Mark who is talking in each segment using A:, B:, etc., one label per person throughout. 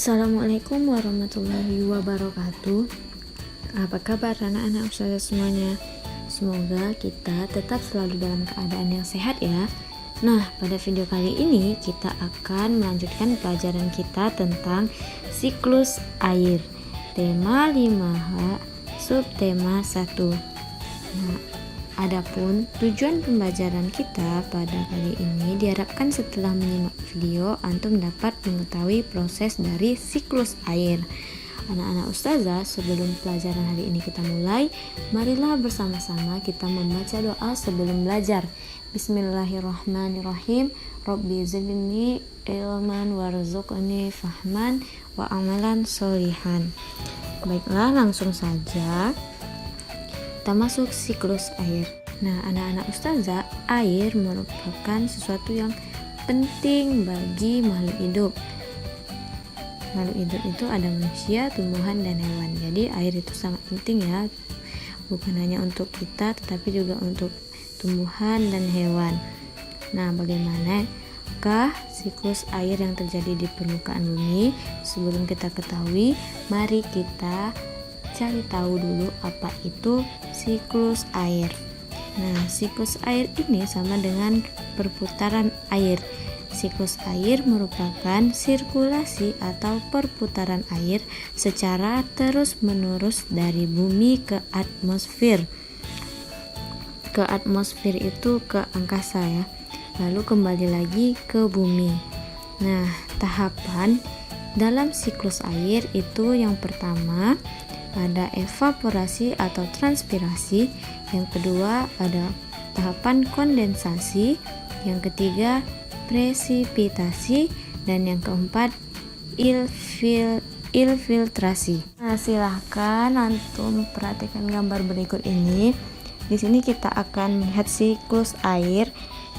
A: Assalamualaikum warahmatullahi wabarakatuh. Apa kabar anak-anak ustazah semuanya? Semoga kita tetap selalu dalam keadaan yang sehat ya. Nah, pada video kali ini kita akan melanjutkan pelajaran kita tentang siklus air. Tema 5H, subtema 1. Nah, adapun tujuan pembelajaran kita pada kali ini diharapkan setelah menyimak video antum dapat mengetahui proses dari siklus air. Anak-anak ustazah, sebelum pelajaran hari ini kita mulai, marilah bersama-sama kita membaca doa sebelum belajar. Bismillahirrahmanirrahim. Rabbi zidni ilman warzuqni fahman wa amalan sholihan. Baiklah, langsung saja kita masuk siklus air. Nah, anak-anak ustazah, air merupakan sesuatu yang penting bagi makhluk hidup. Makhluk hidup itu ada manusia, tumbuhan, dan hewan. Jadi air itu sangat penting ya, bukan hanya untuk kita tetapi juga untuk tumbuhan dan hewan. Nah, bagaimanakah siklus air yang terjadi di permukaan bumi? Sebelum kita ketahui, mari kita cari tahu dulu apa itu siklus air. Nah, siklus air ini sama dengan perputaran air. Siklus air merupakan sirkulasi atau perputaran air secara terus-menerus dari bumi ke atmosfer. Ke atmosfer itu ke angkasa ya. Lalu kembali lagi ke bumi. Nah, tahapan dalam siklus air itu yang pertama ada evaporasi atau transpirasi, yang kedua ada tahapan kondensasi, yang ketiga presipitasi, dan yang keempat infiltrasi. Nah, silahkan antum perhatikan gambar berikut ini. Di sini kita akan melihat siklus air.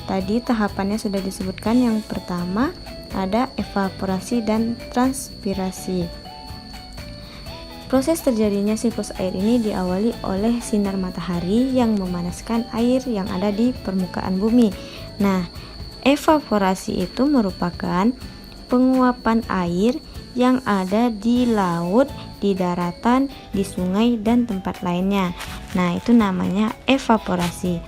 A: Tadi tahapannya sudah disebutkan. Yang pertama ada evaporasi dan transpirasi. Proses terjadinya siklus air ini diawali oleh sinar matahari yang memanaskan air yang ada di permukaan bumi. Nah, evaporasi itu merupakan penguapan air yang ada di laut, di daratan, di sungai, dan tempat lainnya. Nah, itu namanya evaporasi.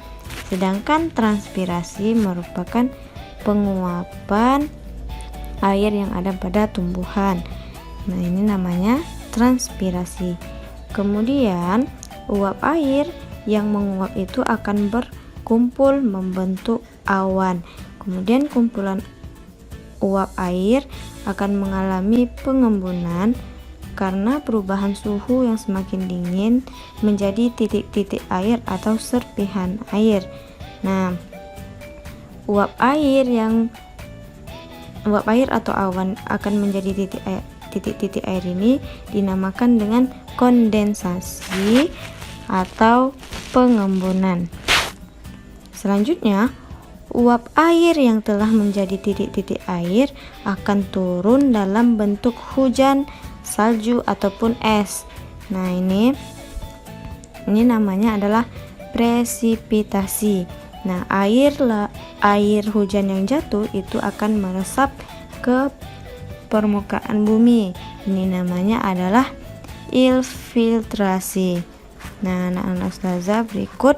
A: Sedangkan transpirasi merupakan penguapan air yang ada pada tumbuhan. Nah, ini namanya transpirasi. Kemudian uap air yang menguap itu akan berkumpul membentuk awan. Kemudian kumpulan uap air akan mengalami pengembunan karena perubahan suhu yang semakin dingin menjadi titik-titik air atau serpihan air. Nah, uap air atau awan akan menjadi titik-titik air ini dinamakan dengan kondensasi atau pengembunan. Selanjutnya, uap air yang telah menjadi titik-titik air akan turun dalam bentuk hujan, salju, ataupun es. Nah, ini namanya adalah presipitasi. Nah, air hujan yang jatuh itu akan meresap ke permukaan bumi. Ini namanya adalah infiltrasi. Nah, anak-anak ustazah, berikut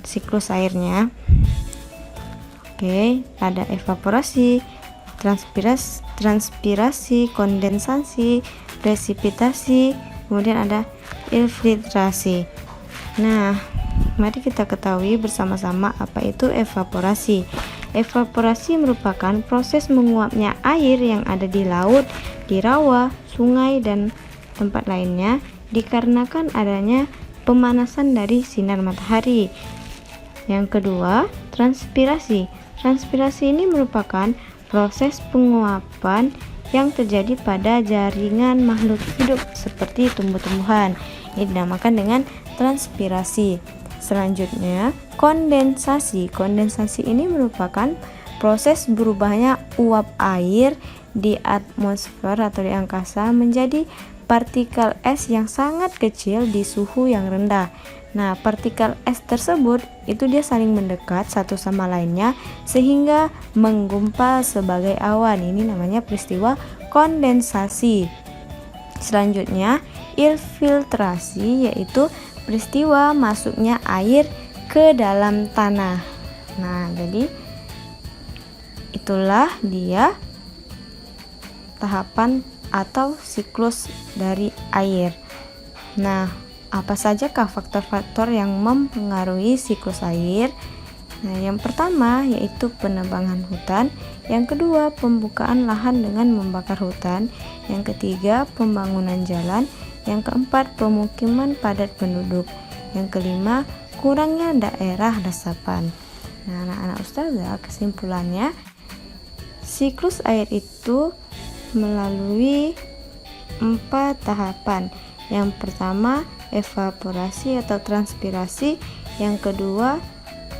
A: siklus airnya. Oke, ada evaporasi, transpirasi, kondensasi, presipitasi, kemudian ada infiltrasi. Nah, mari kita ketahui bersama-sama apa itu evaporasi. Evaporasi merupakan proses menguapnya air yang ada di laut, di rawa, sungai, dan tempat lainnya dikarenakan adanya pemanasan dari sinar matahari. Yang kedua, transpirasi. Transpirasi ini merupakan proses penguapan yang terjadi pada jaringan makhluk hidup seperti tumbuh-tumbuhan. Ini dinamakan dengan transpirasi. Selanjutnya, kondensasi. Kondensasi ini merupakan proses berubahnya uap air di atmosfer atau di angkasa menjadi partikel es yang sangat kecil di suhu yang rendah. Nah, partikel es tersebut itu dia saling mendekat satu sama lainnya sehingga menggumpal sebagai awan. Ini namanya peristiwa kondensasi. Selanjutnya, infiltrasi yaitu peristiwa masuknya air ke dalam tanah. Nah, jadi itulah dia tahapan atau siklus dari air. Nah, apa sajakah faktor-faktor yang mempengaruhi siklus air? Nah, yang pertama yaitu penebangan hutan, yang kedua pembukaan lahan dengan membakar hutan, yang ketiga pembangunan jalan, yang keempat pemukiman padat penduduk, yang kelima kurangnya daerah resapan. Nah, anak-anak ustazah, kesimpulannya siklus air itu melalui 4 tahapan. Yang pertama evaporasi atau transpirasi, yang kedua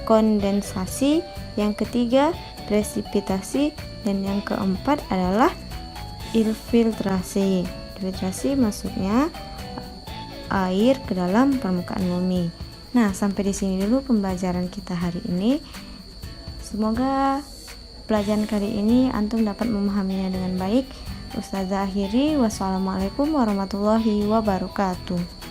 A: kondensasi, yang ketiga presipitasi, dan yang keempat adalah infiltrasi. Infiltrasi masuknya air ke dalam permukaan bumi. Nah, sampai di sini dulu pembelajaran kita hari ini. Semoga pelajaran kali ini antum dapat memahaminya dengan baik. Ustazah akhiri, wassalamualaikum warahmatullahi wabarakatuh.